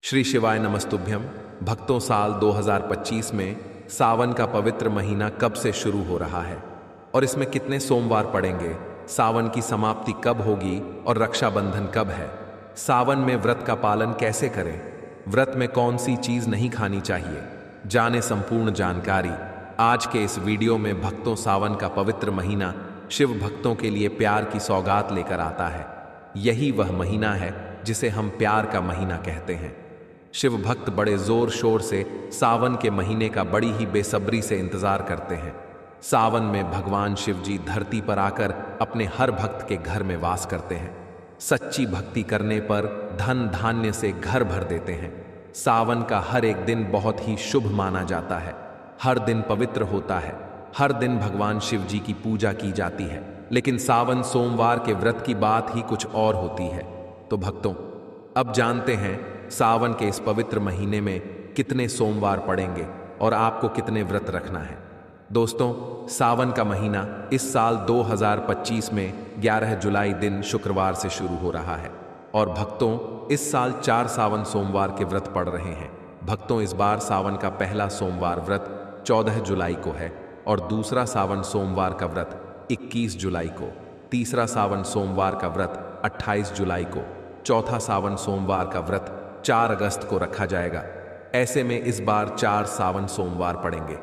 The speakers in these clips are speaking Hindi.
श्री शिवाय नमस्तुभ्यम। भक्तों, साल 2025 में सावन का पवित्र महीना कब से शुरू हो रहा है और इसमें कितने सोमवार पड़ेंगे, सावन की समाप्ति कब होगी और रक्षाबंधन कब है, सावन में व्रत का पालन कैसे करें, व्रत में कौन सी चीज नहीं खानी चाहिए, जाने संपूर्ण जानकारी आज के इस वीडियो में। भक्तों, सावन का पवित्र महीना शिव भक्तों के लिए प्यार की सौगात लेकर आता है। यही वह महीना है जिसे हम प्यार का महीना कहते हैं। शिव भक्त बड़े जोर शोर से सावन के महीने का बड़ी ही बेसब्री से इंतजार करते हैं। सावन में भगवान शिव जी धरती पर आकर अपने हर भक्त के घर में वास करते हैं। सच्ची भक्ति करने पर धन धान्य से घर भर देते हैं। सावन का हर एक दिन बहुत ही शुभ माना जाता है। हर दिन पवित्र होता है। हर दिन भगवान शिव जी की पूजा की जाती है। लेकिन सावन सोमवार के व्रत की बात ही कुछ और होती है। तो भक्तों, अब जानते हैं सावन के इस पवित्र महीने में कितने सोमवार पड़ेंगे और आपको कितने व्रत रखना है। दोस्तों, सावन का महीना इस साल 2025 में 11 जुलाई दिन शुक्रवार से शुरू हो रहा है और भक्तों, इस साल 4 सावन सोमवार के व्रत पड़ रहे हैं। भक्तों, इस बार सावन का पहला सोमवार व्रत 14 जुलाई को है और दूसरा सावन सोमवार का व्रत 21 जुलाई को, तीसरा सावन सोमवार का व्रत 28 जुलाई को, चौथा सावन सोमवार का व्रत 4 अगस्त को रखा जाएगा। ऐसे में इस बार 4 सावन सोमवार पड़ेंगे।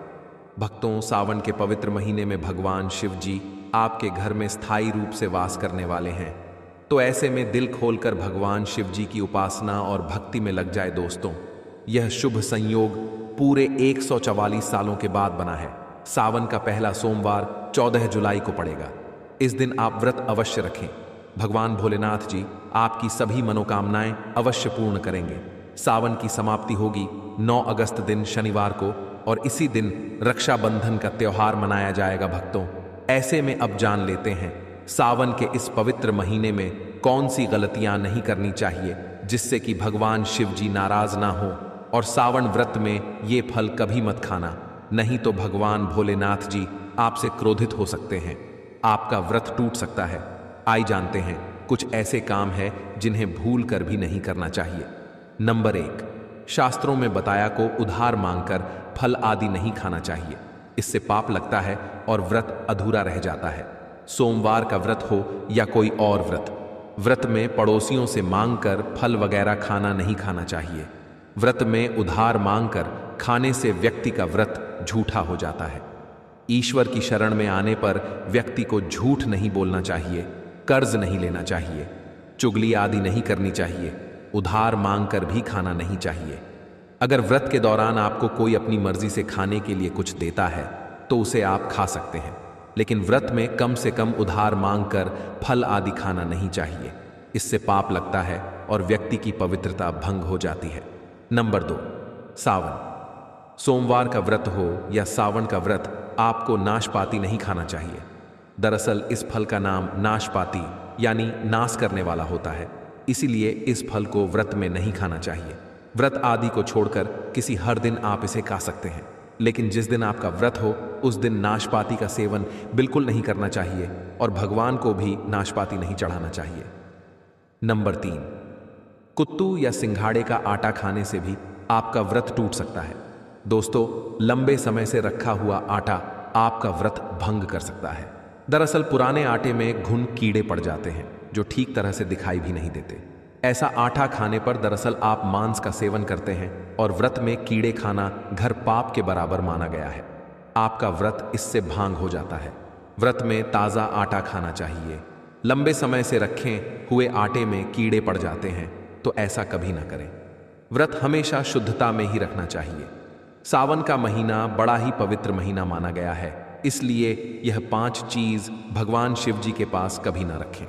भक्तों, सावन के पवित्र महीने में भगवान शिव जी आपके घर में स्थायी रूप से वास करने वाले हैं। तो ऐसे में दिल खोलकर भगवान शिव जी की उपासना और भक्ति में लग जाए। दोस्तों, यह शुभ संयोग पूरे 144 सालों के बाद बना है। सावन का पहला सोमवार 14 जुलाई को पड़ेगा। इस दिन आप व्रत अवश्य रखें। भगवान भोलेनाथ जी आपकी सभी मनोकामनाएं अवश्य पूर्ण करेंगे। सावन की समाप्ति होगी 9 अगस्त दिन शनिवार को और इसी दिन रक्षाबंधन का त्योहार मनाया जाएगा। भक्तों, ऐसे में अब जान लेते हैं सावन के इस पवित्र महीने में कौन सी गलतियां नहीं करनी चाहिए जिससे कि भगवान शिव जी नाराज ना हो। और सावन व्रत में ये फल कभी मत खाना, नहीं तो भगवान भोलेनाथ जी आपसे क्रोधित हो सकते हैं, आपका व्रत टूट सकता है। आइए जानते हैं कुछ ऐसे काम हैं जिन्हें भूल कर भी नहीं करना चाहिए। नंबर 1, शास्त्रों में बताया को उधार मांगकर फल आदि नहीं खाना चाहिए। इससे पाप लगता है और व्रत अधूरा रह जाता है। सोमवार का व्रत हो या कोई और व्रत में पड़ोसियों से मांगकर फल वगैरह खाना नहीं खाना चाहिए। व्रत में उधार मांगकर खाने से व्यक्ति का व्रत झूठा हो जाता है। ईश्वर की शरण में आने पर व्यक्ति को झूठ नहीं बोलना चाहिए, कर्ज नहीं लेना चाहिए, चुगली आदि नहीं करनी चाहिए, उधार मांगकर भी खाना नहीं चाहिए। अगर व्रत के दौरान आपको कोई अपनी मर्जी से खाने के लिए कुछ देता है तो उसे आप खा सकते हैं, लेकिन व्रत में कम से कम उधार मांगकर फल आदि खाना नहीं चाहिए। इससे पाप लगता है और व्यक्ति की पवित्रता भंग हो जाती है। नंबर 2, सावन। सोमवार का व्रत हो या सावन का व्रत, आपको नाशपाती नहीं खाना चाहिए। दरअसल इस फल का नाम नाशपाती यानी नाश करने वाला होता है, इसीलिए इस फल को व्रत में नहीं खाना चाहिए। व्रत आदि को छोड़कर किसी हर दिन आप इसे खा सकते हैं, लेकिन जिस दिन आपका व्रत हो उस दिन नाशपाती का सेवन बिल्कुल नहीं करना चाहिए और भगवान को भी नाशपाती नहीं चढ़ाना चाहिए। नंबर 3, कुत्तू या सिंघाड़े का आटा खाने से भी आपका व्रत टूट सकता है। दोस्तों, लंबे समय से रखा हुआ आटा आपका व्रत भंग कर सकता है। दरअसल पुराने आटे में घुन कीड़े पड़ जाते हैं जो ठीक तरह से दिखाई भी नहीं देते। ऐसा आटा खाने पर दरअसल आप मांस का सेवन करते हैं और व्रत में कीड़े खाना घर पाप के बराबर माना गया है। आपका व्रत इससे भांग हो जाता है। व्रत में ताज़ा आटा खाना चाहिए। लंबे समय से रखे हुए आटे में कीड़े पड़ जाते हैं तो ऐसा कभी ना करें। व्रत हमेशा शुद्धता में ही रखना चाहिए। सावन का महीना बड़ा ही पवित्र महीना माना गया है, इसलिए यह 5 चीज भगवान शिव जी के पास कभी ना रखें।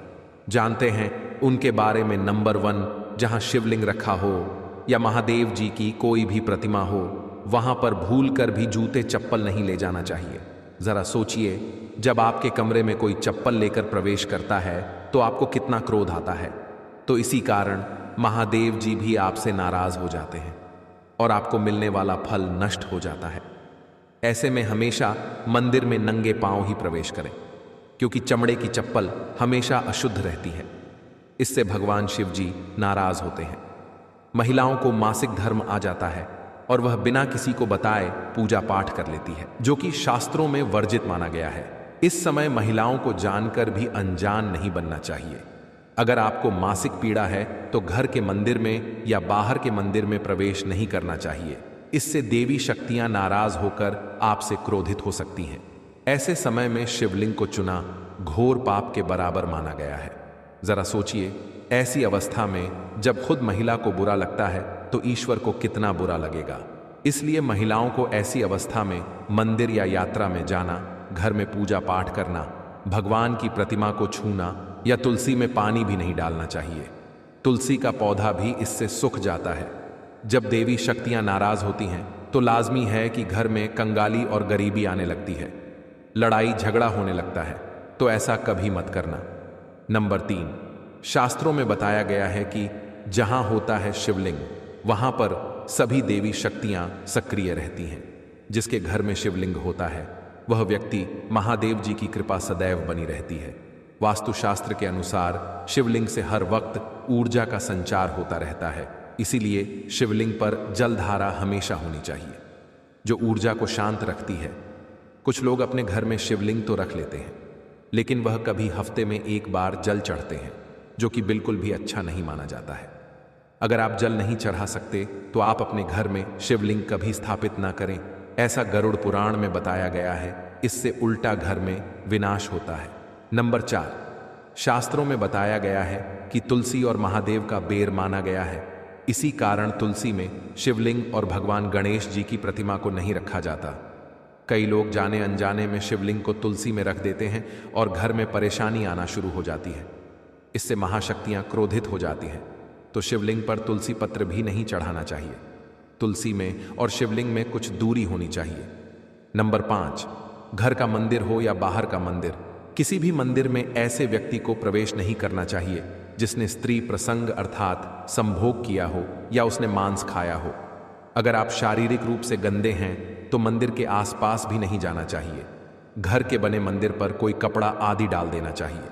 जानते हैं उनके बारे में। नंबर 1, जहां शिवलिंग रखा हो या महादेव जी की कोई भी प्रतिमा हो, वहां पर भूल कर भी जूते चप्पल नहीं ले जाना चाहिए। जरा सोचिए, जब आपके कमरे में कोई चप्पल लेकर प्रवेश करता है तो आपको कितना क्रोध आता है। तो इसी कारण महादेव जी भी आपसे नाराज हो जाते हैं और आपको मिलने वाला फल नष्ट हो जाता है। ऐसे में हमेशा मंदिर में नंगे पांव ही प्रवेश करें, क्योंकि चमड़े की चप्पल हमेशा अशुद्ध रहती है। इससे भगवान शिव जी नाराज होते हैं। महिलाओं को मासिक धर्म आ जाता है और वह बिना किसी को बताए पूजा पाठ कर लेती है, जो कि शास्त्रों में वर्जित माना गया है। इस समय महिलाओं को जानकर भी अनजान नहीं बनना चाहिए। अगर आपको मासिक पीड़ा है तो घर के मंदिर में या बाहर के मंदिर में प्रवेश नहीं करना चाहिए। इससे देवी शक्तियां नाराज होकर आपसे क्रोधित हो सकती हैं। ऐसे समय में शिवलिंग को चुना घोर पाप के बराबर माना गया है। जरा सोचिए, ऐसी अवस्था में जब खुद महिला को बुरा लगता है तो ईश्वर को कितना बुरा लगेगा। इसलिए महिलाओं को ऐसी अवस्था में मंदिर या यात्रा में जाना, घर में पूजा पाठ करना, भगवान की प्रतिमा को छूना या तुलसी में पानी भी नहीं डालना चाहिए। तुलसी का पौधा भी इससे सूख जाता है। जब देवी शक्तियां नाराज होती हैं तो लाजमी है कि घर में कंगाली और गरीबी आने लगती है, लड़ाई झगड़ा होने लगता है। तो ऐसा कभी मत करना। नंबर 3, शास्त्रों में बताया गया है कि जहां होता है शिवलिंग वहां पर सभी देवी शक्तियां सक्रिय रहती हैं। जिसके घर में शिवलिंग होता है वह व्यक्ति महादेव जी की कृपा सदैव बनी रहती है। वास्तुशास्त्र के अनुसार शिवलिंग से हर वक्त ऊर्जा का संचार होता रहता है। इसीलिए शिवलिंग पर जलधारा हमेशा होनी चाहिए, जो ऊर्जा को शांत रखती है। कुछ लोग अपने घर में शिवलिंग तो रख लेते हैं, लेकिन वह कभी हफ्ते में एक बार जल चढ़ते हैं, जो कि बिल्कुल भी अच्छा नहीं माना जाता है। अगर आप जल नहीं चढ़ा सकते तो आप अपने घर में शिवलिंग कभी स्थापित ना करें। ऐसा गरुड़ पुराण में बताया गया है। इससे उल्टा घर में विनाश होता है। नंबर 4, शास्त्रों में बताया गया है कि तुलसी और महादेव का बेर माना गया है। इसी कारण तुलसी में शिवलिंग और भगवान गणेश जी की प्रतिमा को नहीं रखा जाता। कई लोग जाने अनजाने में शिवलिंग को तुलसी में रख देते हैं और घर में परेशानी आना शुरू हो जाती है। इससे महाशक्तियां क्रोधित हो जाती हैं। तो शिवलिंग पर तुलसी पत्र भी नहीं चढ़ाना चाहिए। तुलसी में और शिवलिंग में कुछ दूरी होनी चाहिए। नंबर 5, घर का मंदिर हो या बाहर का मंदिर, किसी भी मंदिर में ऐसे व्यक्ति को प्रवेश नहीं करना चाहिए जिसने स्त्री प्रसंग अर्थात संभोग किया हो या उसने मांस खाया हो। अगर आप शारीरिक रूप से गंदे हैं तो मंदिर के आसपास भी नहीं जाना चाहिए। घर के बने मंदिर पर कोई कपड़ा आदि डाल देना चाहिए।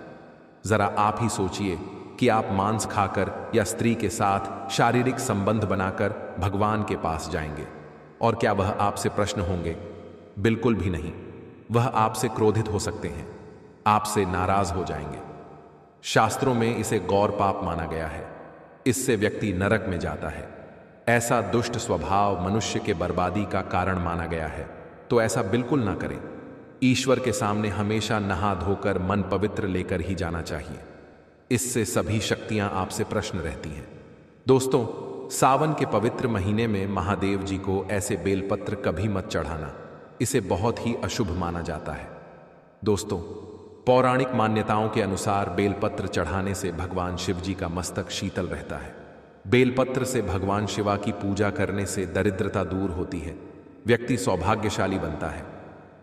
जरा आप ही सोचिए कि आप मांस खाकर या स्त्री के साथ शारीरिक संबंध बनाकर भगवान के पास जाएंगे, और क्या वह आपसे प्रश्न होंगे? बिल्कुल भी नहीं। वह आपसे क्रोधित हो सकते हैं, आपसे नाराज हो जाएंगे। शास्त्रों में इसे गौर पाप माना गया है। इससे व्यक्ति नरक में जाता है। ऐसा दुष्ट स्वभाव मनुष्य के बर्बादी का कारण माना गया है। तो ऐसा बिल्कुल ना करें। ईश्वर के सामने हमेशा नहा धोकर मन पवित्र लेकर ही जाना चाहिए। इससे सभी शक्तियां आपसे प्रश्न रहती हैं। दोस्तों, सावन के पवित्र महीने में महादेव जी को ऐसे बेलपत्र कभी मत चढ़ाना। इसे बहुत ही अशुभ माना जाता है। दोस्तों, पौराणिक मान्यताओं के अनुसार बेलपत्र चढ़ाने से भगवान शिव जी का मस्तक शीतल रहता है। बेलपत्र से भगवान शिवा की पूजा करने से दरिद्रता दूर होती है, व्यक्ति सौभाग्यशाली बनता है।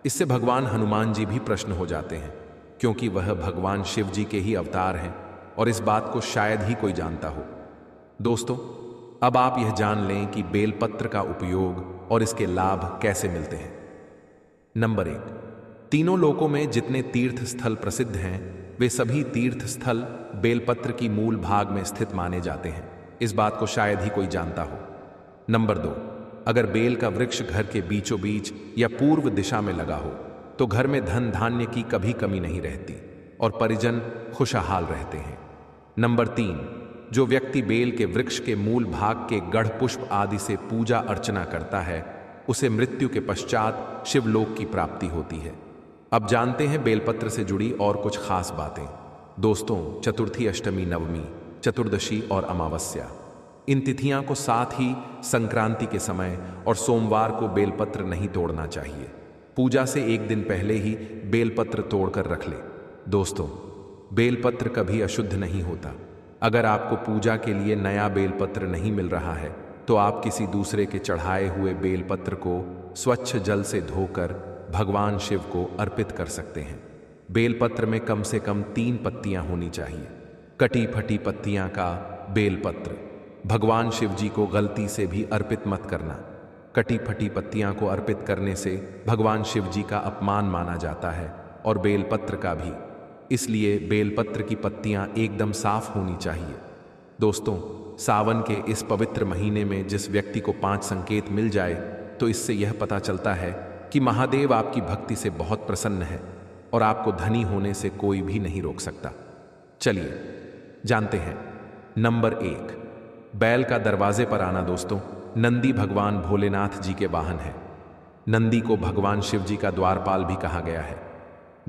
इससे भगवान हनुमान जी भी प्रसन्न हो जाते हैं, क्योंकि वह भगवान शिव जी के ही अवतार हैं और इस बात को शायद ही कोई जानता हो। दोस्तों, अब आप यह जान लें कि बेलपत्र का उपयोग और इसके लाभ कैसे मिलते हैं। नंबर 1, तीनों लोकों में जितने तीर्थ स्थल प्रसिद्ध हैं वे सभी तीर्थ स्थल बेलपत्र की मूल भाग में स्थित माने जाते हैं। इस बात को शायद ही कोई जानता हो। नंबर 2, अगर बेल का वृक्ष घर के बीचों बीच या पूर्व दिशा में लगा हो तो घर में धन धान्य की कभी कमी नहीं रहती और परिजन खुशहाल रहते हैं। नंबर 3, जो व्यक्ति बेल के वृक्ष के मूल भाग के गढ़ पुष्प आदि से पूजा अर्चना करता है उसे मृत्यु के पश्चात शिवलोक की प्राप्ति होती है। अब जानते हैं बेलपत्र से जुड़ी और कुछ खास बातें। दोस्तों, चतुर्थी, अष्टमी, नवमी, चतुर्दशी और अमावस्या, इन तिथियां को साथ ही संक्रांति के समय और सोमवार को बेलपत्र नहीं तोड़ना चाहिए। पूजा से एक दिन पहले ही बेलपत्र तोड़कर रख ले। दोस्तों, बेलपत्र कभी अशुद्ध नहीं होता। अगर आपको पूजा के लिए नया बेलपत्र नहीं मिल रहा है तो आप किसी दूसरे के चढ़ाए हुए बेलपत्र को स्वच्छ जल से धोकर भगवान शिव को अर्पित कर सकते हैं। बेलपत्र में कम से कम 3 पत्तियां होनी चाहिए। कटी फटी पत्तियां का बेलपत्र भगवान शिव जी को गलती से भी अर्पित मत करना। कटी फटी पत्तियां को अर्पित करने से भगवान शिव जी का अपमान माना जाता है और बेलपत्र का भी। इसलिए बेलपत्र की पत्तियां एकदम साफ होनी चाहिए। दोस्तों, सावन के इस पवित्र महीने में जिस व्यक्ति को 5 संकेत मिल जाए तो इससे यह पता चलता है कि महादेव आपकी भक्ति से बहुत प्रसन्न है और आपको धनी होने से कोई भी नहीं रोक सकता। चलिए जानते हैं। नंबर 1, बैल का दरवाजे पर आना। दोस्तों, नंदी भगवान भोलेनाथ जी के वाहन है। नंदी को भगवान शिव जी का द्वारपाल भी कहा गया है।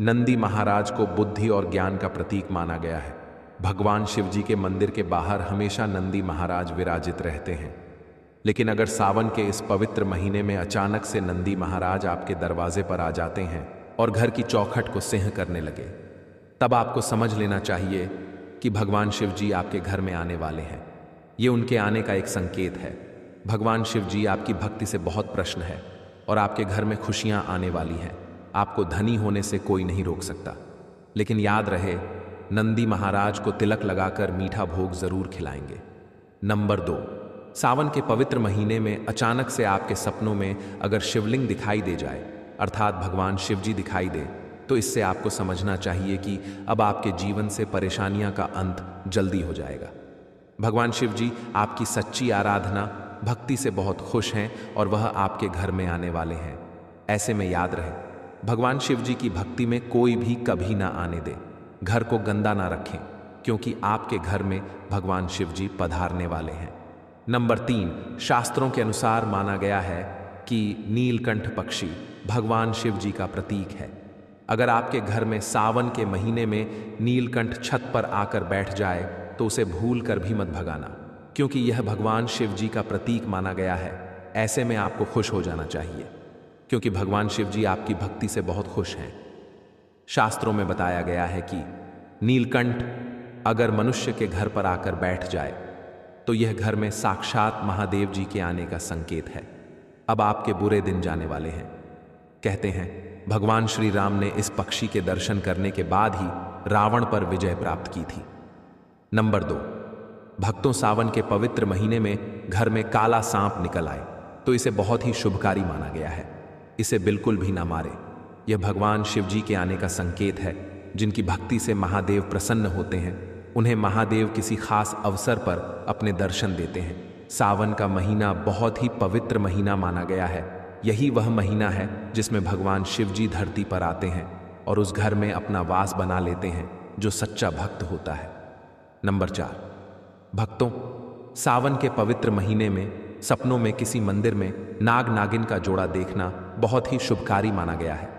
नंदी महाराज को बुद्धि और ज्ञान का प्रतीक माना गया है। भगवान शिव जी के मंदिर के बाहर हमेशा नंदी महाराज विराजित रहते हैं। लेकिन अगर सावन के इस पवित्र महीने में अचानक से नंदी महाराज आपके दरवाजे पर आ जाते हैं और घर की चौखट को सिंह करने लगे, तब आपको समझ लेना चाहिए कि भगवान शिव जी आपके घर में आने वाले हैं। ये उनके आने का एक संकेत है। भगवान शिव जी आपकी भक्ति से बहुत प्रसन्न है और आपके घर में खुशियां आने वाली हैं। आपको धनी होने से कोई नहीं रोक सकता। लेकिन याद रहे, नंदी महाराज को तिलक लगाकर मीठा भोग जरूर खिलाएंगे। नंबर 2, सावन के पवित्र महीने में अचानक से आपके सपनों में अगर शिवलिंग दिखाई दे जाए, अर्थात भगवान शिव जी दिखाई दे, तो इससे आपको समझना चाहिए कि अब आपके जीवन से परेशानियां का अंत जल्दी हो जाएगा। भगवान शिव जी आपकी सच्ची आराधना भक्ति से बहुत खुश हैं और वह आपके घर में आने वाले हैं। ऐसे में याद रहे, भगवान शिव जी की भक्ति में कोई भी कभी ना आने दे। घर को गंदा ना रखें, क्योंकि आपके घर में भगवान शिव जी पधारने वाले हैं। नंबर 3, शास्त्रों के अनुसार माना गया है कि नीलकंठ पक्षी भगवान शिव जी का प्रतीक है। अगर आपके घर में सावन के महीने में नीलकंठ छत पर आकर बैठ जाए तो उसे भूल कर भी मत भगाना, क्योंकि यह भगवान शिव जी का प्रतीक माना गया है। ऐसे में आपको खुश हो जाना चाहिए, क्योंकि भगवान शिव जी आपकी भक्ति से बहुत खुश हैं। शास्त्रों में बताया गया है कि नीलकंठ अगर मनुष्य के घर पर आकर बैठ जाए तो यह घर में साक्षात महादेव जी के आने का संकेत है। अब आपके बुरे दिन जाने वाले हैं। कहते हैं भगवान श्री राम ने इस पक्षी के दर्शन करने के बाद ही रावण पर विजय प्राप्त की थी। नंबर 2, भक्तों, सावन के पवित्र महीने में घर में काला सांप निकल आए तो इसे बहुत ही शुभकारी माना गया है। इसे बिल्कुल भी ना मारे। यह भगवान शिव जी के आने का संकेत है। जिनकी भक्ति से महादेव प्रसन्न होते हैं, उन्हें महादेव किसी खास अवसर पर अपने दर्शन देते हैं। सावन का महीना बहुत ही पवित्र महीना माना गया है। यही वह महीना है जिसमें भगवान शिव जी धरती पर आते हैं और उस घर में अपना वास बना लेते हैं जो सच्चा भक्त होता है। नंबर 4, भक्तों, सावन के पवित्र महीने में सपनों में किसी मंदिर में नाग नागिन का जोड़ा देखना बहुत ही शुभकारी माना गया है।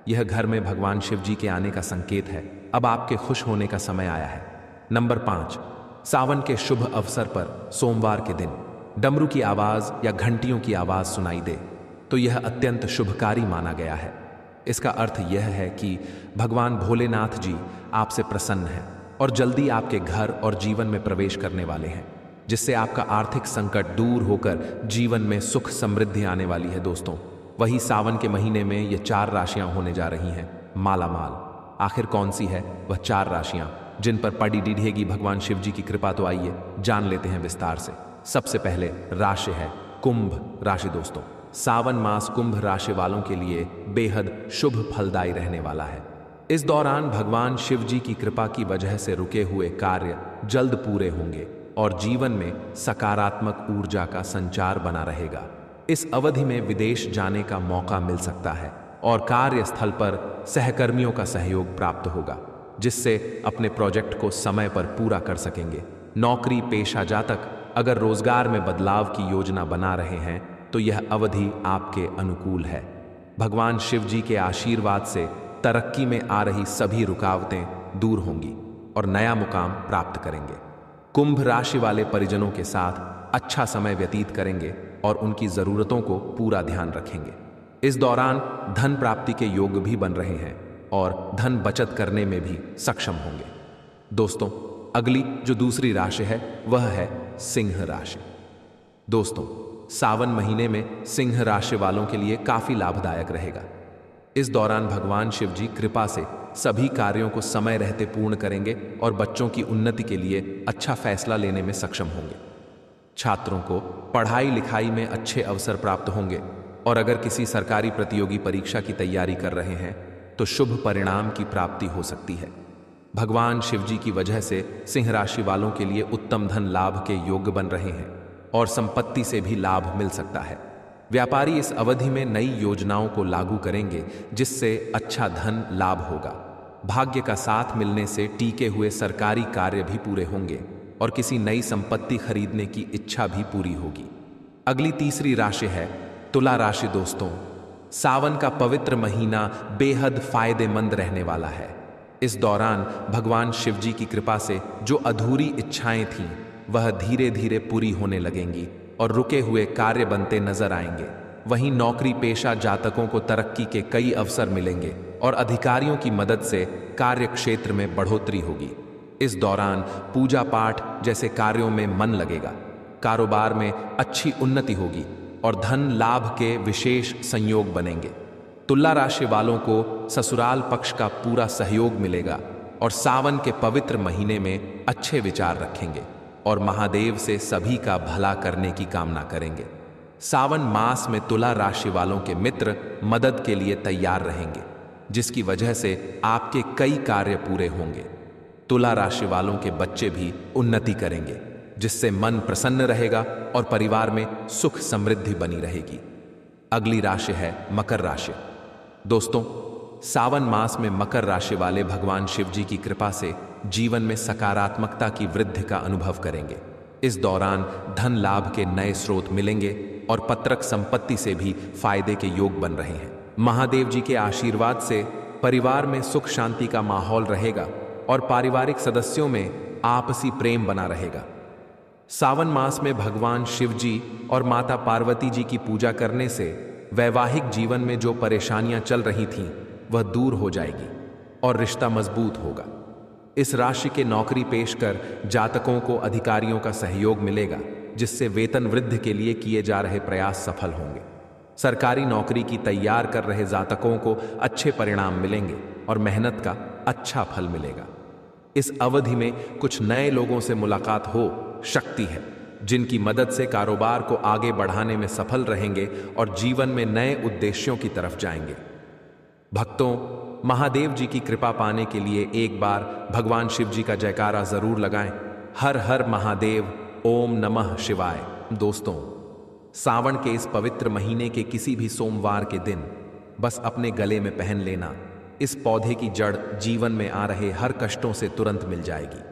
यह घर में भगवान शिव जी के आने का संकेत है। अब आपके खुश होने का समय आया है। नंबर 5, सावन के शुभ अवसर पर सोमवार के दिन डमरू की आवाज या घंटियों की आवाज सुनाई दे तो यह अत्यंत शुभकारी माना गया है। इसका अर्थ यह है कि भगवान भोलेनाथ जी आपसे प्रसन्न हैं और जल्दी आपके घर और जीवन में प्रवेश करने वाले हैं, जिससे आपका आर्थिक संकट दूर होकर जीवन में सुख समृद्धि आने वाली है। दोस्तों, वही सावन के महीने में ये 4 राशियां होने जा रही हैं माला माल। आखिर कौन सी है वह 4 राशियां जिन पर पड़ी डिढ़ेगी भगवान शिव जी की कृपा? तो आइए जान लेते हैं विस्तार से। सबसे पहले राशि है कुंभ राशि। दोस्तों, सावन मास कुंभ राशि वालों के लिए बेहद शुभ फलदायी रहने वाला है। इस दौरान भगवान शिव जी की कृपा की वजह से रुके हुए कार्य जल्द पूरे होंगे और जीवन में सकारात्मक ऊर्जा का संचार बना रहेगा। इस अवधि में विदेश जाने का मौका मिल सकता है और कार्यस्थल पर सहकर्मियों का सहयोग प्राप्त होगा, जिससे अपने प्रोजेक्ट को समय पर पूरा कर सकेंगे। नौकरी पेशा जातक अगर रोजगार में बदलाव की योजना बना रहे हैं तो यह अवधि आपके अनुकूल है। भगवान शिव जी के आशीर्वाद से तरक्की में आ रही सभी रुकावटें दूर होंगी और नया मुकाम प्राप्त करेंगे। कुंभ राशि वाले परिजनों के साथ अच्छा समय व्यतीत करेंगे और उनकी जरूरतों को पूरा ध्यान रखेंगे। इस दौरान धन प्राप्ति के योग भी बन रहे हैं और धन बचत करने में भी सक्षम होंगे। दोस्तों, अगली जो दूसरी राशि है वह है सिंह राशि। दोस्तों, सावन महीने में सिंह राशि वालों के लिए काफी लाभदायक रहेगा। इस दौरान भगवान शिव जी कृपा से सभी कार्यों को समय रहते पूर्ण करेंगे और बच्चों की उन्नति के लिए अच्छा फैसला लेने में सक्षम होंगे। छात्रों को पढ़ाई लिखाई में अच्छे अवसर प्राप्त होंगे और अगर किसी सरकारी प्रतियोगी परीक्षा की तैयारी कर रहे हैं तो शुभ परिणाम की प्राप्ति हो सकती है। भगवान शिवजी की वजह से सिंह राशि वालों के लिए उत्तम धन लाभ के योग्य बन रहे हैं और संपत्ति से भी लाभ मिल सकता है। व्यापारी इस अवधि में नई योजनाओं को लागू करेंगे जिससे अच्छा धन लाभ होगा। भाग्य का साथ मिलने से टिके हुए सरकारी कार्य भी पूरे होंगे और किसी नई संपत्ति खरीदने की इच्छा भी पूरी होगी। अगली तीसरी राशि है तुला राशि। दोस्तों, सावन का पवित्र महीना बेहद फायदेमंद रहने वाला है। इस दौरान भगवान शिवजी की कृपा से जो अधूरी इच्छाएं थीं वह धीरे धीरे पूरी होने लगेंगी और रुके हुए कार्य बनते नजर आएंगे। वहीं नौकरी पेशा जातकों को तरक्की के कई अवसर मिलेंगे और अधिकारियों की मदद से कार्य क्षेत्र में बढ़ोतरी होगी। इस दौरान पूजा पाठ जैसे कार्यों में मन लगेगा, कारोबार में अच्छी उन्नति होगी और धन लाभ के विशेष संयोग बनेंगे। तुला राशि वालों को ससुराल पक्ष का पूरा सहयोग मिलेगा और सावन के पवित्र महीने में अच्छे विचार रखेंगे और महादेव से सभी का भला करने की कामना करेंगे। सावन मास में तुला राशि वालों के मित्र मदद के लिए तैयार रहेंगे, जिसकी वजह से आपके कई कार्य पूरे होंगे। तुला राशि वालों के बच्चे भी उन्नति करेंगे, जिससे मन प्रसन्न रहेगा और परिवार में सुख समृद्धि बनी रहेगी। अगली राशि है मकर राशि। दोस्तों, सावन मास में मकर राशि वाले भगवान शिवजी की कृपा से जीवन में सकारात्मकता की वृद्धि का अनुभव करेंगे। इस दौरान धन लाभ के नए स्रोत मिलेंगे और पत्रक संपत्ति से भी फायदे के योग बन रहे हैं। महादेव जी के आशीर्वाद से परिवार में सुख शांति का माहौल रहेगा और पारिवारिक सदस्यों में आपसी प्रेम बना रहेगा। सावन मास में भगवान शिवजी और माता पार्वती जी की पूजा करने से वैवाहिक जीवन में जो परेशानियां चल रही थीं वह दूर हो जाएगी और रिश्ता मजबूत होगा। इस राशि के नौकरी पेश कर जातकों को अधिकारियों का सहयोग मिलेगा, जिससे वेतन वृद्धि के लिए किए जा रहे प्रयास सफल होंगे। सरकारी नौकरी की तैयार कर रहे जातकों को अच्छे परिणाम मिलेंगे और मेहनत का अच्छा फल मिलेगा। इस अवधि में कुछ नए लोगों से मुलाकात हो सकती है, जिनकी मदद से कारोबार को आगे बढ़ाने में सफल रहेंगे और जीवन में नए उद्देश्यों की तरफ जाएंगे। भक्तों, महादेव जी की कृपा पाने के लिए एक बार भगवान शिव जी का जयकारा जरूर लगाएं। हर हर महादेव, ओम नमः शिवाय। दोस्तों, सावन के इस पवित्र महीने के किसी भी सोमवार के दिन बस अपने गले में पहन लेना, इस पौधे की जड़ जीवन में आ रहे हर कष्टों से तुरंत मिल जाएगी।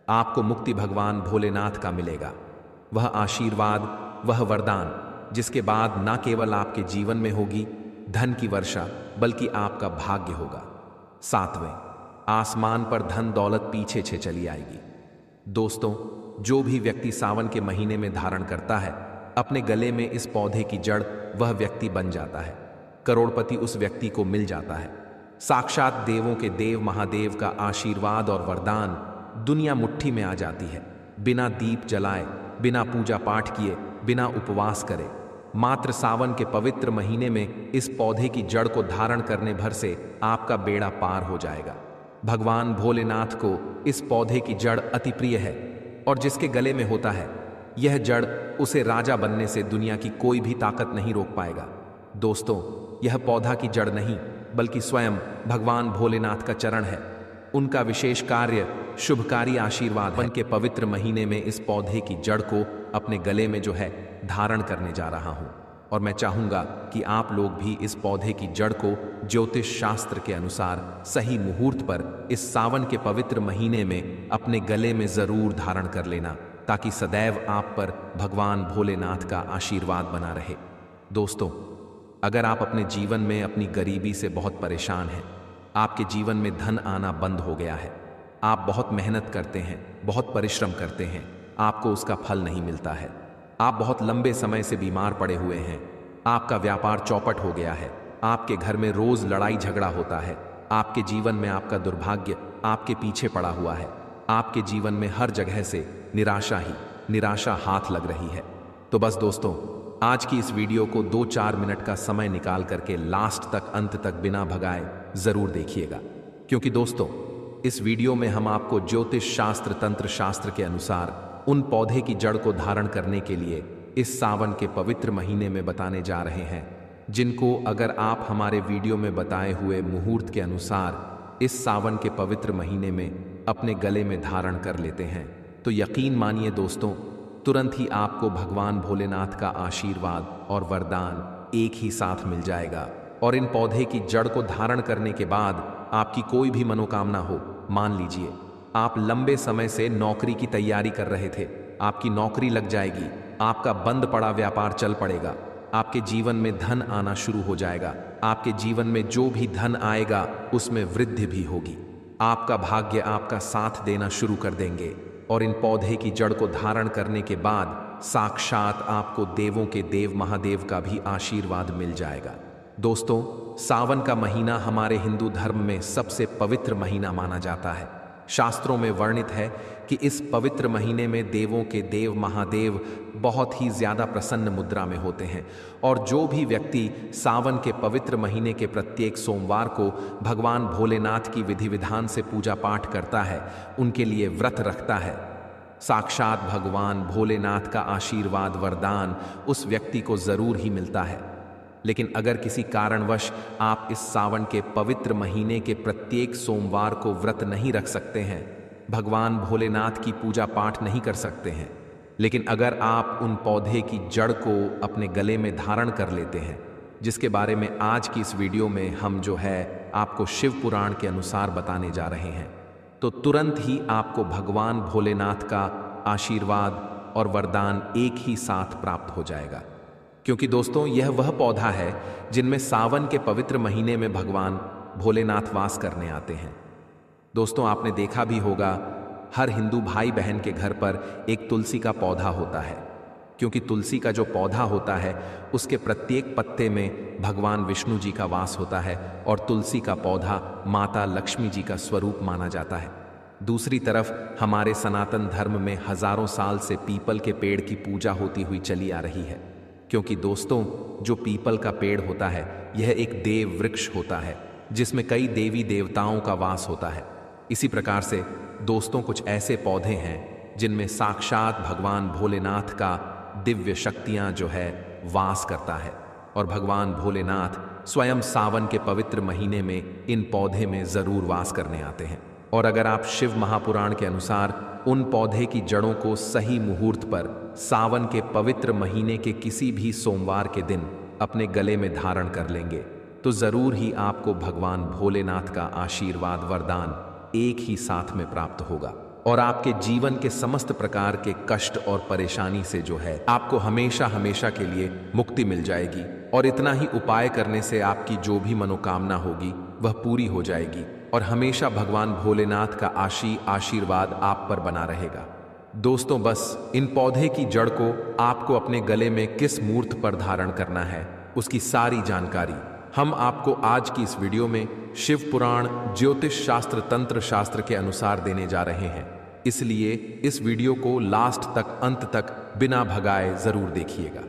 आपको मुक्ति भगवान भोलेनाथ का मिलेगा, वह आशीर्वाद, वह वरदान जिसके बाद ना केवल आपके जीवन में होगी धन की वर्षा, बल्कि आपका भाग्य होगा। सातवें, आसमान पर धन दौलत पीछे छे चली आएगी। दोस्तों, जो भी व्यक्ति सावन के महीने में धारण करता है अपने गले में इस पौधे की जड़, वह व्यक्ति बन जाता है। करोड़पति उस व्यक्ति को मिल जाता है। साक्षात देवों के देव महादेव का आशीर्वाद और वरदान दुनिया मुट्ठी में आ जाती है। बिना दीप जलाए, बिना पूजा पाठ किए, बिना उपवास करे, मात्र सावन के पवित्र महीने में इस पौधे की जड़ को धारण करने भर से आपका बेड़ा पार हो जाएगा। भगवान भोलेनाथ को इस पौधे की जड़ अति प्रिय है और जिसके गले में होता है यह जड़, उसे राजा बनने से दुनिया की कोई भी ताकत नहीं रोक पाएगा। दोस्तों, यह पौधा की जड़ नहीं बल्कि स्वयं भगवान भोलेनाथ का चरण है। उनका विशेष कार्य शुभकारी आशीर्वाद बन के पवित्र महीने में इस पौधे की जड़ को अपने गले में जो है धारण करने जा रहा हूं और मैं चाहूंगा कि आप लोग भी इस पौधे की जड़ को ज्योतिष शास्त्र के अनुसार सही मुहूर्त पर इस सावन के पवित्र महीने में अपने गले में जरूर धारण कर लेना, ताकि सदैव आप पर भगवान भोलेनाथ का आशीर्वाद बना रहे। दोस्तों, अगर आप अपने जीवन में अपनी गरीबी से बहुत परेशान हैं, आपके जीवन में धन आना बंद हो गया है, आप बहुत मेहनत करते हैं, बहुत परिश्रम करते हैं, आपको उसका फल नहीं मिलता है, आप बहुत लंबे समय से बीमार पड़े हुए हैं, आपका व्यापार चौपट हो गया है, आपके घर में रोज लड़ाई झगड़ा होता है, आपके जीवन में आपका दुर्भाग्य आपके पीछे पड़ा हुआ है, आपके जीवन में हर जगह से निराशा ही निराशा हाथ लग रही है, तो बस दोस्तों, आज की इस वीडियो को 2-4 मिनट का समय निकाल करके लास्ट तक, अंत तक बिना भगाए जरूर देखिएगा, क्योंकि दोस्तों इस वीडियो में हम आपको ज्योतिष शास्त्र, तंत्र शास्त्र के अनुसार उन पौधे की जड़ को धारण करने के लिए इस सावन के पवित्र महीने में बताने जा रहे हैं, जिनको अगर आप हमारे वीडियो में बताए हुए मुहूर्त के अनुसार इस सावन के पवित्र महीने में अपने गले में धारण कर लेते हैं तो यकीन मानिए दोस्तों, तुरंत ही आपको भगवान भोलेनाथ का आशीर्वाद और वरदान एक ही साथ मिल जाएगा। और इन पौधे की जड़ को धारण करने के बाद आपकी कोई भी मनोकामना हो, मान लीजिए आप लंबे समय से नौकरी की तैयारी कर रहे थे, आपकी नौकरी लग जाएगी, आपका बंद पड़ा व्यापार चल पड़ेगा, आपके जीवन में धन आना शुरू हो जाएगा, आपके जीवन में जो भी धन आएगा उसमें वृद्धि भी होगी, आपका भाग्य आपका साथ देना शुरू कर देंगे। और इन पौधे की जड़ को धारण करने के बाद साक्षात आपको देवों के देव महादेव का भी आशीर्वाद मिल जाएगा। दोस्तों, सावन का महीना हमारे हिंदू धर्म में सबसे पवित्र महीना माना जाता है। शास्त्रों में वर्णित है कि इस पवित्र महीने में देवों के देव महादेव बहुत ही ज्यादा प्रसन्न मुद्रा में होते हैं और जो भी व्यक्ति सावन के पवित्र महीने के प्रत्येक सोमवार को भगवान भोलेनाथ की विधि विधान से पूजा पाठ करता है, उनके लिए व्रत रखता है, साक्षात भगवान भोलेनाथ का आशीर्वाद वरदान उस व्यक्ति को जरूर ही मिलता है। लेकिन अगर किसी कारणवश आप इस सावन के पवित्र महीने के प्रत्येक सोमवार को व्रत नहीं रख सकते हैं, भगवान भोलेनाथ की पूजा पाठ नहीं कर सकते हैं, लेकिन अगर आप उन पौधे की जड़ को अपने गले में धारण कर लेते हैं, जिसके बारे में आज की इस वीडियो में हम जो है आपको शिव पुराण के अनुसार बताने जा रहे हैं, तो तुरंत ही आपको भगवान भोलेनाथ का आशीर्वाद और वरदान एक ही साथ प्राप्त हो जाएगा। क्योंकि दोस्तों, यह वह पौधा है जिनमें सावन के पवित्र महीने में भगवान भोलेनाथ वास करने आते हैं। दोस्तों, आपने देखा भी होगा हर हिंदू भाई बहन के घर पर एक तुलसी का पौधा होता है, क्योंकि तुलसी का जो पौधा होता है उसके प्रत्येक पत्ते में भगवान विष्णु जी का वास होता है और तुलसी का पौधा माता लक्ष्मी जी का स्वरूप माना जाता है। दूसरी तरफ हमारे सनातन धर्म में हजारों साल से पीपल के पेड़ की पूजा होती हुई चली आ रही है, क्योंकि दोस्तों, जो पीपल का पेड़ होता है यह एक देव वृक्ष होता है जिसमें कई देवी देवताओं का वास होता है। इसी प्रकार से दोस्तों, कुछ ऐसे पौधे हैं जिनमें साक्षात भगवान भोलेनाथ का दिव्य शक्तियां जो है वास करता है और भगवान भोलेनाथ स्वयं सावन के पवित्र महीने में इन पौधे में जरूर वास करने आते हैं। और अगर आप शिव महापुराण के अनुसार उन पौधे की जड़ों को सही मुहूर्त पर सावन के पवित्र महीने के किसी भी सोमवार के दिन अपने गले में धारण कर लेंगे तो जरूर ही आपको भगवान भोलेनाथ का आशीर्वाद वरदान एक ही साथ में प्राप्त होगा और आपके जीवन के समस्त प्रकार के कष्ट और परेशानी से जो है आपको हमेशा हमेशा के लिए मुक्ति मिल जाएगी। और इतना ही उपाय करने से आपकी जो भी मनोकामना होगी वह पूरी हो जाएगी और हमेशा भगवान भोलेनाथ का आशीर्वाद आप पर बना रहेगा। दोस्तों, बस इन पौधे की जड़ को आपको अपने गले में किस मुहूर्त पर धारण करना है उसकी सारी जानकारी हम आपको आज की इस वीडियो में शिव पुराण, ज्योतिष शास्त्र, तंत्र शास्त्र के अनुसार देने जा रहे हैं। इसलिए इस वीडियो को लास्ट तक, अंत तक बिना भगाए जरूर देखिएगा।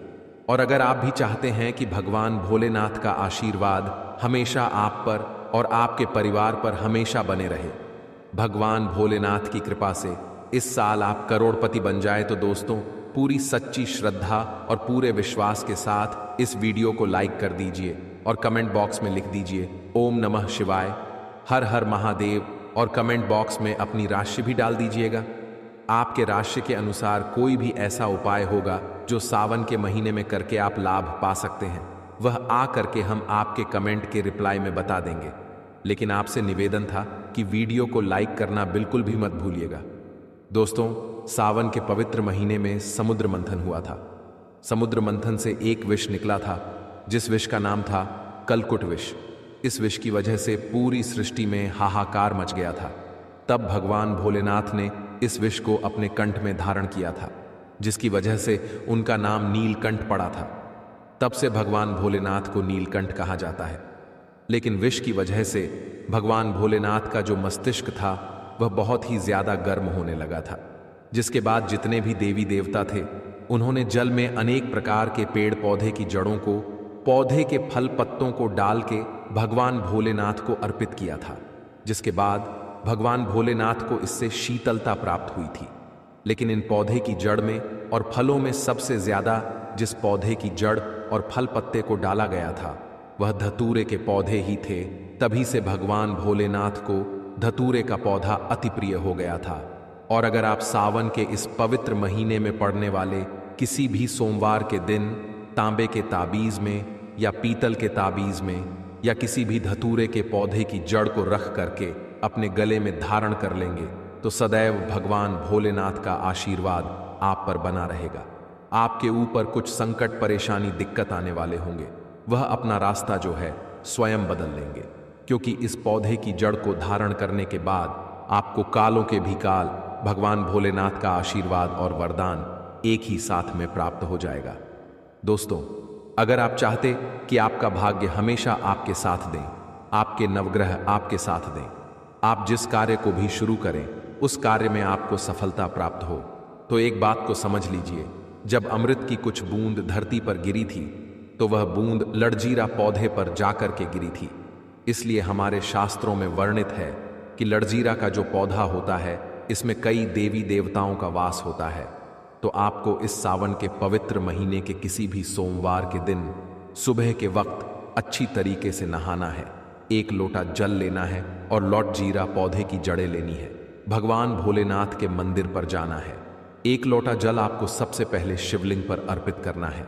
और अगर आप भी चाहते हैं कि भगवान भोलेनाथ का आशीर्वाद हमेशा आप पर और आपके परिवार पर हमेशा बने रहे, भगवान भोलेनाथ की कृपा से इस साल आप करोड़पति बन जाए, तो दोस्तों, पूरी सच्ची श्रद्धा और पूरे विश्वास के साथ इस वीडियो को लाइक कर दीजिए और कमेंट बॉक्स में लिख दीजिए ओम नमः शिवाय, हर हर महादेव, और कमेंट बॉक्स में अपनी राशि भी डाल दीजिएगा। आपके राशि के अनुसार कोई भी ऐसा उपाय होगा जो सावन के महीने में करके आप लाभ पा सकते हैं, वह आ करके हम आपके कमेंट के रिप्लाई में बता देंगे। लेकिन आपसे निवेदन था कि वीडियो को लाइक करना बिल्कुल भी मत भूलिएगा। दोस्तों, सावन के पवित्र महीने में समुद्र मंथन हुआ था। समुद्र मंथन से एक विष निकला था जिस विष का नाम था कलकुट विष। इस विष की वजह से पूरी सृष्टि में हाहाकार मच गया था। तब भगवान भोलेनाथ ने इस विष को अपने कंठ में धारण किया था, जिसकी वजह से उनका नाम नीलकंठ पड़ा था। तब से भगवान भोलेनाथ को नीलकंठ कहा जाता है। लेकिन विष की वजह से भगवान भोलेनाथ का जो मस्तिष्क था वह बहुत ही ज्यादा गर्म होने लगा था, जिसके बाद जितने भी देवी देवता थे उन्होंने जल में अनेक प्रकार के पेड़ पौधे की जड़ों को, पौधे के फल पत्तों को डाल के भगवान भोलेनाथ को अर्पित किया था, जिसके बाद भगवान भोलेनाथ को इससे शीतलता प्राप्त हुई थी। लेकिन इन पौधे की जड़ में और फलों में सबसे ज्यादा जिस पौधे की जड़ और फल पत्ते को डाला गया था वह धतूरे के पौधे ही थे। तभी से भगवान भोलेनाथ को धतूरे का पौधा अति प्रिय हो गया था। और अगर आप सावन के इस पवित्र महीने में पड़ने वाले किसी भी सोमवार के दिन तांबे के ताबीज में या पीतल के ताबीज में या किसी भी धतूरे के पौधे की जड़ को रख करके अपने गले में धारण कर लेंगे तो सदैव भगवान भोलेनाथ का आशीर्वाद आप पर बना रहेगा। आपके ऊपर कुछ संकट, परेशानी, दिक्कत आने वाले होंगे, वह अपना रास्ता जो है स्वयं बदल लेंगे, क्योंकि इस पौधे की जड़ को धारण करने के बाद आपको कालों के भी काल भगवान भोलेनाथ का आशीर्वाद और वरदान एक ही साथ में प्राप्त हो जाएगा। दोस्तों, अगर आप चाहते कि आपका भाग्य हमेशा आपके साथ दें, आपके नवग्रह आपके साथ दें, आप जिस कार्य को भी शुरू करें उस कार्य में आपको सफलता प्राप्त हो, तो एक बात को समझ लीजिए, जब अमृत की कुछ बूंद धरती पर गिरी थी तो वह बूंद लड़जीरा पौधे पर जाकर के गिरी थी। इसलिए हमारे शास्त्रों में वर्णित है कि लड़जीरा का जो पौधा होता है इसमें कई देवी देवताओं का वास होता है। तो आपको इस सावन के पवित्र महीने के किसी भी सोमवार के दिन सुबह के वक्त अच्छी तरीके से नहाना है, एक लोटा जल लेना है और लड़जीरा पौधे की जड़ें लेनी है, भगवान भोलेनाथ के मंदिर पर जाना है। एक लोटा जल आपको सबसे पहले शिवलिंग पर अर्पित करना है।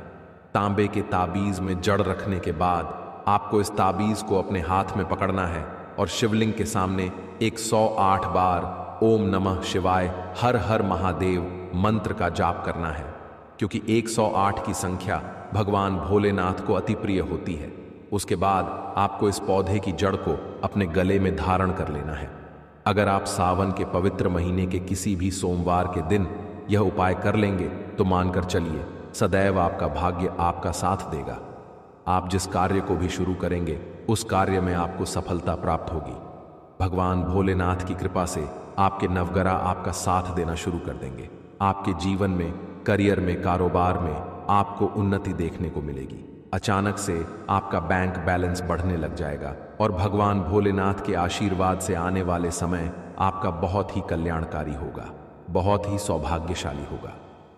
तांबे के ताबीज में जड़ रखने के बाद आपको इस ताबीज को अपने हाथ में पकड़ना है और शिवलिंग के सामने 108 बार ओम नमः शिवाय हर हर महादेव मंत्र का जाप करना है, क्योंकि 108 की संख्या भगवान भोलेनाथ को अति प्रिय होती है। उसके बाद आपको इस पौधे की जड़ को अपने गले में धारण कर लेना है। अगर आप सावन के पवित्र महीने के किसी भी सोमवार के दिन यह उपाय कर लेंगे तो मानकर चलिए सदैव आपका भाग्य आपका साथ देगा। आप जिस कार्य को भी शुरू करेंगे उस कार्य में आपको सफलता प्राप्त होगी। भगवान भोलेनाथ की कृपा से आपके नवग्रह आपका साथ देना शुरू कर देंगे। आपके जीवन में, करियर में, कारोबार में आपको उन्नति देखने को मिलेगी। अचानक से आपका बैंक बैलेंस बढ़ने लग जाएगा और भगवान भोलेनाथ के आशीर्वाद से आने वाले समय आपका बहुत ही कल्याणकारी होगा, बहुत ही सौभाग्यशाली होगा।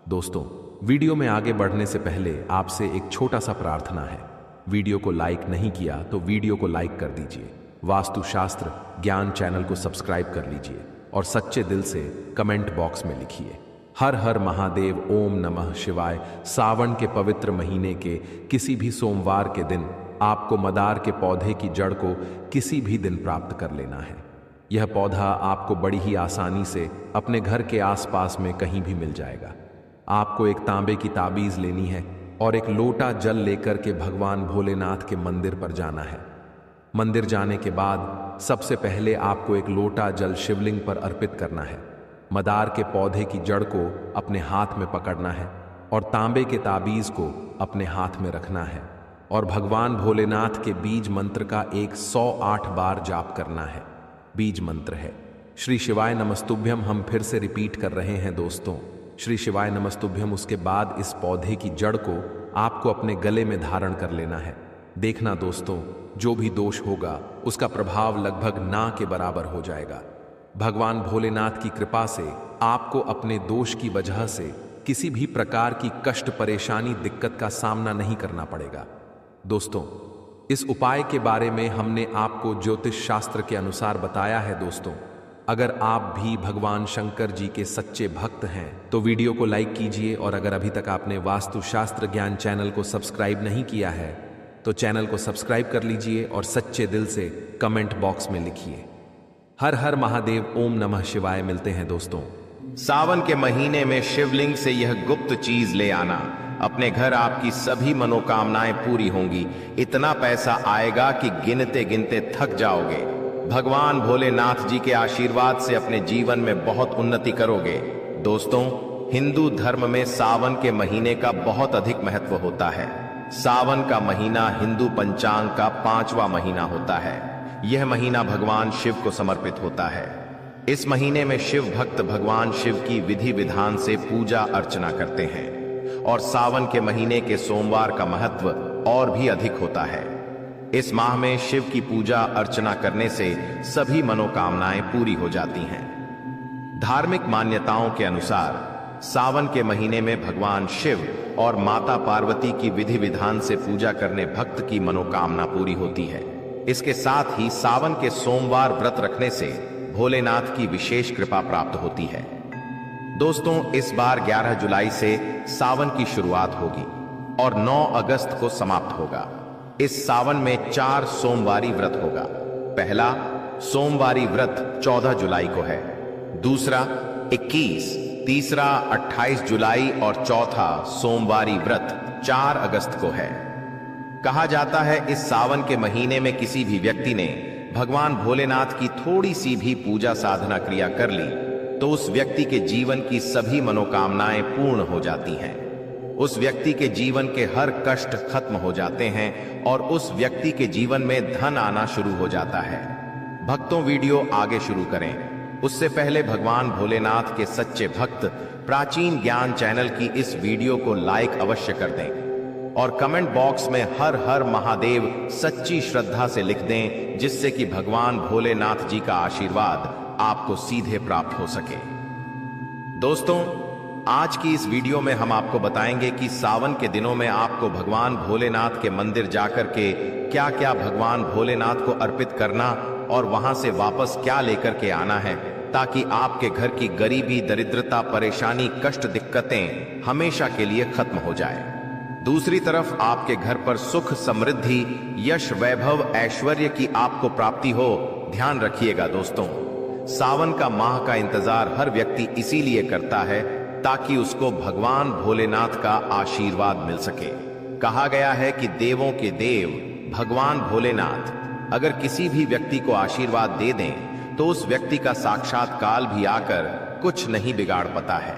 दोस्तों, वीडियो में आगे बढ़ने से पहले आपसे एक छोटा सा प्रार्थना है। वीडियो को लाइक नहीं किया तो वीडियो को लाइक कर दीजिए। वास्तुशास्त्र ज्ञान चैनल को सब्सक्राइब कर लीजिए और सच्चे दिल से कमेंट बॉक्स में लिखिए हर हर महादेव ओम नमः शिवाय। सावन के पवित्र महीने के किसी भी सोमवार के दिन आपको मदार के पौधे की जड़ को किसी भी दिन प्राप्त कर लेना है। यह पौधा आपको बड़ी ही आसानी से अपने घर के आसपास में कहीं भी मिल जाएगा। आपको एक तांबे की ताबीज लेनी है और एक लोटा जल लेकर के भगवान भोलेनाथ के मंदिर पर जाना है। मंदिर जाने के बाद सबसे पहले आपको एक लोटा जल शिवलिंग पर अर्पित करना है। मदार के पौधे की जड़ को अपने हाथ में पकड़ना है और तांबे के ताबीज को अपने हाथ में रखना है और भगवान भोलेनाथ के बीज मंत्र का 108 बार जाप करना है। बीज मंत्र है श्री शिवाय नमस्तुभ्यम। हम फिर से रिपीट कर रहे हैं दोस्तों, श्री शिवाय नमस्तुभ्यम। उसके बाद इस पौधे की जड़ को आपको अपने गले में धारण कर लेना है। देखना दोस्तों, जो भी दोष होगा उसका प्रभाव लगभग ना के बराबर हो जाएगा। भगवान भोलेनाथ की कृपा से आपको अपने दोष की वजह से किसी भी प्रकार की कष्ट, परेशानी, दिक्कत का सामना नहीं करना पड़ेगा। दोस्तों, इस उपाय के बारे में हमने आपको ज्योतिष शास्त्र के अनुसार बताया है। दोस्तों, अगर आप भी भगवान शंकर जी के सच्चे भक्त हैं तो वीडियो को लाइक कीजिए और अगर अभी तक आपने वास्तुशास्त्र ज्ञान चैनल को सब्सक्राइब नहीं किया है तो चैनल को सब्सक्राइब कर लीजिए और सच्चे दिल से कमेंट बॉक्स में लिखिए हर हर महादेव ओम नमः शिवाय। मिलते हैं दोस्तों सावन के महीने में शिवलिंग से यह गुप्त चीज ले आना। अपने घर आपकी सभी मनोकामनाएं पूरी होंगी। इतना पैसा आएगा कि गिनते गिनते थक जाओगे। भगवान भोलेनाथ जी के आशीर्वाद से अपने जीवन में बहुत उन्नति करोगे। दोस्तों, हिंदू धर्म में सावन के महीने का बहुत अधिक महत्व होता है। सावन का महीना हिंदू पंचांग का 5वां महीना होता है। यह महीना भगवान शिव को समर्पित होता है। इस महीने में शिव भक्त भगवान शिव की विधि विधान से पूजा अर्चना करते हैं और सावन के महीने के सोमवार का महत्व और भी अधिक होता है। इस माह में शिव की पूजा अर्चना करने से सभी मनोकामनाएं पूरी हो जाती हैं। धार्मिक मान्यताओं के अनुसार सावन के महीने में भगवान शिव और माता पार्वती की विधि विधान से पूजा करने भक्त की मनोकामना पूरी होती है। इसके साथ ही सावन के सोमवार व्रत रखने से भोलेनाथ की विशेष कृपा प्राप्त होती है। दोस्तों, इस बार 11 जुलाई से सावन की शुरुआत होगी और 9 अगस्त को समाप्त होगा। इस सावन में 4 सोमवारी व्रत होगा। पहला सोमवारी व्रत 14 जुलाई को है, दूसरा 21, तीसरा 28 जुलाई और चौथा सोमवारी व्रत 4 अगस्त को है। कहा जाता है इस सावन के महीने में किसी भी व्यक्ति ने भगवान भोलेनाथ की थोड़ी सी भी पूजा साधना क्रिया कर ली तो उस व्यक्ति के जीवन की सभी मनोकामनाएं पूर्ण हो जाती हैं। उस व्यक्ति के जीवन के हर कष्ट खत्म हो जाते हैं और उस व्यक्ति के जीवन में धन आना शुरू हो जाता है। भक्तों, वीडियो आगे शुरू करें उससे पहले भगवान भोलेनाथ के सच्चे भक्त प्राचीन ज्ञान चैनल की इस वीडियो को लाइक अवश्य कर दें और कमेंट बॉक्स में हर हर महादेव सच्ची श्रद्धा से लिख दें, जिससे कि भगवान भोलेनाथ जी का आशीर्वाद आपको सीधे प्राप्त हो सके। दोस्तों, आज की इस वीडियो में हम आपको बताएंगे कि सावन के दिनों में आपको भगवान भोलेनाथ के मंदिर जाकर के क्या क्या भगवान भोलेनाथ को अर्पित करना और वहां से वापस क्या लेकर के आना है, ताकि आपके घर की गरीबी, दरिद्रता, परेशानी, कष्ट, दिक्कतें हमेशा के लिए खत्म हो जाए। दूसरी तरफ आपके घर पर सुख, समृद्धि, यश, वैभव, ऐश्वर्य की आपको प्राप्ति हो। ध्यान रखिएगा दोस्तों, सावन का माह का इंतजार हर व्यक्ति इसीलिए करता है ताकि उसको भगवान भोलेनाथ का आशीर्वाद मिल सके। कहा गया है कि देवों के देव भगवान भोलेनाथ अगर किसी भी व्यक्ति को आशीर्वाद दे दें तो उस व्यक्ति का साक्षात काल भी आकर कुछ नहीं बिगाड़ पाता है।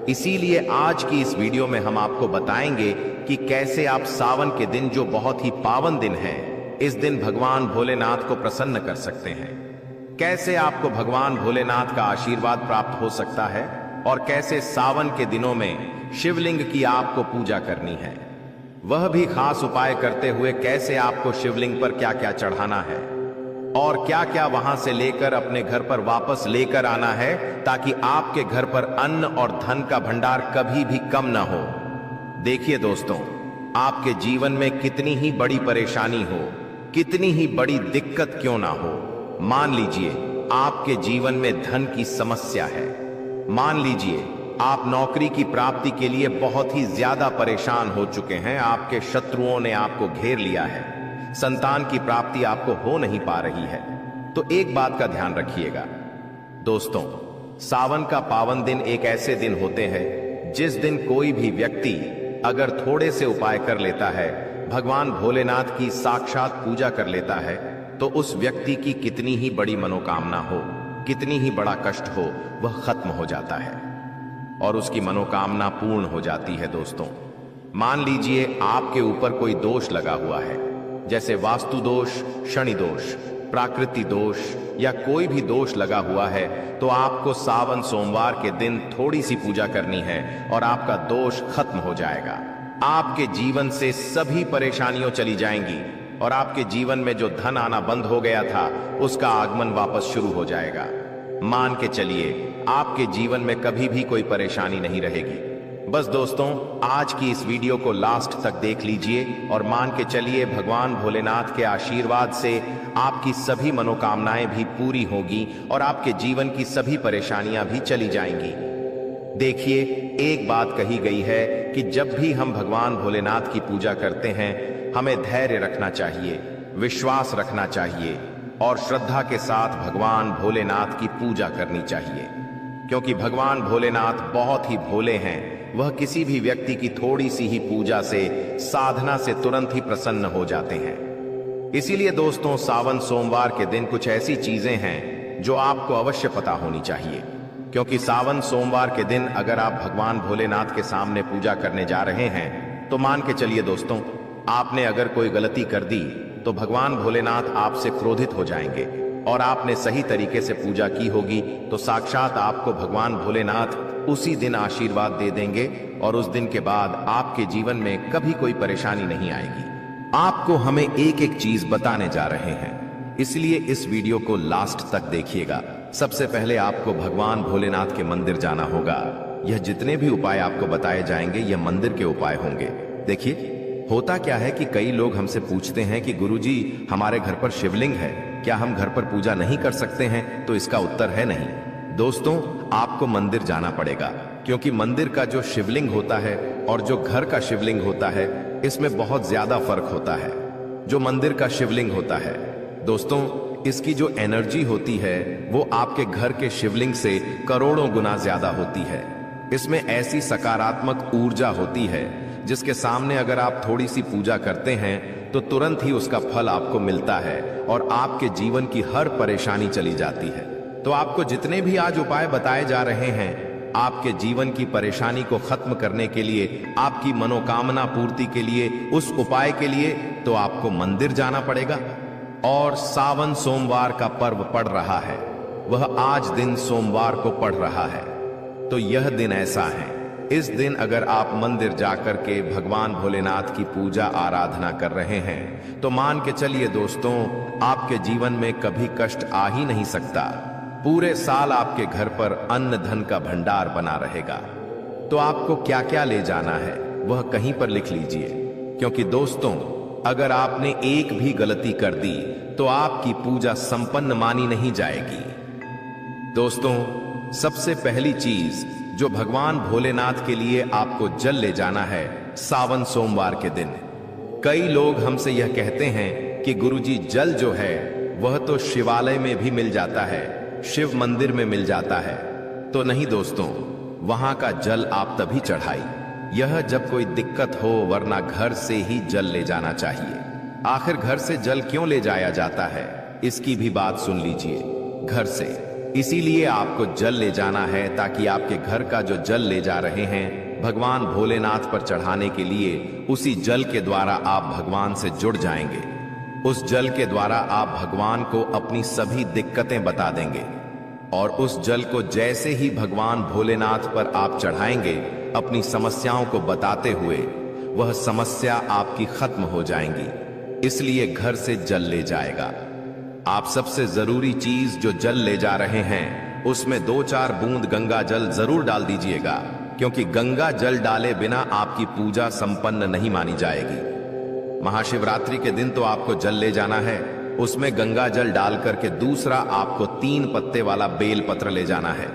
इसीलिए आज की इस वीडियो में हम आपको बताएंगे कि कैसे आप सावन के दिन, जो बहुत ही पावन दिन है, इस दिन भगवान भोलेनाथ को प्रसन्न कर सकते हैं। कैसे आपको भगवान भोलेनाथ का आशीर्वाद प्राप्त हो सकता है और कैसे सावन के दिनों में शिवलिंग की आपको पूजा करनी है, वह भी खास उपाय करते हुए कैसे आपको शिवलिंग पर क्या क्या चढ़ाना है और क्या क्या वहां से लेकर अपने घर पर वापस लेकर आना है, ताकि आपके घर पर अन्न और धन का भंडार कभी भी कम ना हो। देखिए दोस्तों, आपके जीवन में कितनी ही बड़ी परेशानी हो, कितनी ही बड़ी दिक्कत क्यों ना हो, मान लीजिए आपके जीवन में धन की समस्या है, मान लीजिए आप नौकरी की प्राप्ति के लिए बहुत ही ज्यादा परेशान हो चुके हैं, आपके शत्रुओं ने आपको घेर लिया है, संतान की प्राप्ति आपको हो नहीं पा रही है, तो एक बात का ध्यान रखिएगा दोस्तों, सावन का पावन दिन एक ऐसे दिन होते हैं जिस दिन कोई भी व्यक्ति अगर थोड़े से उपाय कर लेता है, भगवान भोलेनाथ की साक्षात पूजा कर लेता है, तो उस व्यक्ति की कितनी ही बड़ी मनोकामना हो, कितनी ही बड़ा कष्ट हो, वह खत्म हो जाता है और उसकी मनोकामना पूर्ण हो जाती है। दोस्तों, मान लीजिए आपके ऊपर कोई दोष लगा हुआ है, जैसे वास्तु दोष, शनि दोष, प्राकृतिक दोष या कोई भी दोष लगा हुआ है, तो आपको सावन सोमवार के दिन थोड़ी सी पूजा करनी है और आपका दोष खत्म हो जाएगा। आपके जीवन से सभी परेशानियां चली जाएंगी और आपके जीवन में जो धन आना बंद हो गया था, उसका आगमन वापस शुरू हो जाएगा। मान के चलिए आपके जीवन में कभी भी कोई परेशानी नहीं रहेगी। बस दोस्तों, आज की इस वीडियो को लास्ट तक देख लीजिए और मान के चलिए भगवान भोलेनाथ के आशीर्वाद से आपकी सभी मनोकामनाएं भी पूरी होगी और आपके जीवन की सभी परेशानियां भी चली जाएंगी। देखिए, एक बात कही गई है कि जब भी हम भगवान भोलेनाथ की पूजा करते हैं, हमें धैर्य रखना चाहिए, विश्वास रखना चाहिए और श्रद्धा के साथ भगवान भोलेनाथ की पूजा करनी चाहिए, क्योंकि भगवान भोलेनाथ बहुत ही भोले हैं। वह किसी भी व्यक्ति की थोड़ी सी ही पूजा से, साधना से तुरंत ही प्रसन्न हो जाते हैं। इसीलिए दोस्तों, सावन सोमवार के दिन कुछ ऐसी चीजें हैं जो आपको अवश्य पता होनी चाहिए, क्योंकि सावन सोमवार के दिन अगर आप भगवान भोलेनाथ के सामने पूजा करने जा रहे हैं, तो मान के चलिए दोस्तों, आपने अगर कोई गलती कर दी तो भगवान भोलेनाथ आपसे क्रोधित हो जाएंगे और आपने सही तरीके से पूजा की होगी तो साक्षात आपको भगवान भोलेनाथ उसी दिन आशीर्वाद दे देंगे और उस दिन के बाद आपके जीवन में कभी कोई परेशानी नहीं आएगी। आपको हमें एक एक चीज बताने जा रहे हैं, इसलिए इस वीडियो को लास्ट तक देखिएगा। सबसे पहले आपको भगवान भोलेनाथ के मंदिर जाना होगा। यह जितने भी उपाय आपको बताए जाएंगे यह मंदिर के उपाय होंगे। देखिए, होता क्या है कि कई लोग हमसे पूछते हैं कि गुरुजी, हमारे घर पर शिवलिंग है, क्या हम घर पर पूजा नहीं कर सकते हैं? तो इसका उत्तर है नहीं। दोस्तों, आपको मंदिर जाना पड़ेगा, क्योंकि मंदिर का जो शिवलिंग होता है और जो घर का शिवलिंग होता है, इसमें बहुत ज्यादा फर्क होता है। जो मंदिर का शिवलिंग होता है दोस्तों, इसकी जो एनर्जी होती है वो आपके घर के शिवलिंग से करोड़ों गुना ज्यादा होती है। इसमें ऐसी सकारात्मक ऊर्जा होती है जिसके सामने अगर आप थोड़ी सी पूजा करते हैं तो तुरंत ही उसका फल आपको मिलता है और आपके जीवन की हर परेशानी चली जाती है। तो आपको जितने भी आज उपाय बताए जा रहे हैं, आपके जीवन की परेशानी को खत्म करने के लिए, आपकी मनोकामना पूर्ति के लिए, उस उपाय के लिए तो आपको मंदिर जाना पड़ेगा। और सावन सोमवार का पर्व पड़ रहा है, वह आज दिन सोमवार को पड़ रहा है। तो यह दिन ऐसा है, इस दिन अगर आप मंदिर जाकर के भगवान भोलेनाथ की पूजा आराधना कर रहे हैं तो मान के चलिए दोस्तों, आपके जीवन में कभी कष्ट आ ही नहीं सकता। पूरे साल आपके घर पर अन्न धन का भंडार बना रहेगा। तो आपको क्या क्या ले जाना है वह कहीं पर लिख लीजिए, क्योंकि दोस्तों, अगर आपने एक भी गलती कर दी तो आपकी पूजा संपन्न मानी नहीं जाएगी। दोस्तों, सबसे पहली चीज जो भगवान भोलेनाथ के लिए आपको जल ले जाना है सावन सोमवार के दिन। कई लोग हमसे यह कहते हैं कि गुरुजी, जल जो है वह तो शिवालय में भी मिल जाता है, शिव मंदिर में मिल जाता है। तो नहीं दोस्तों, वहां का जल आप तभी चढ़ाई यह जब कोई दिक्कत हो, वरना घर से ही जल ले जाना चाहिए। आखिर घर से जल क्यों ले जाया जाता है, इसकी भी बात सुन लीजिए। घर से इसीलिए आपको जल ले जाना है ताकि आपके घर का जो जल ले जा रहे हैं भगवान भोलेनाथ पर चढ़ाने के लिए, उसी जल के द्वारा आप भगवान से जुड़ जाएंगे। उस जल के द्वारा आप भगवान को अपनी सभी दिक्कतें बता देंगे और उस जल को जैसे ही भगवान भोलेनाथ पर आप चढ़ाएंगे, अपनी समस्याओं को बताते हुए, वह समस्या आपकी खत्म हो जाएंगी। इसलिए घर से जल ले जाएगा। आप सबसे जरूरी चीज जो जल ले जा रहे हैं उसमें 2-4 बूंद गंगा जल जरूर डाल दीजिएगा, क्योंकि गंगा जल डाले बिना आपकी पूजा संपन्न नहीं मानी जाएगी। महाशिवरात्रि के दिन तो आपको जल ले जाना है, उसमें गंगा जल डाल करके दूसरा आपको 3 पत्ते वाला बेल पत्र ले जाना है।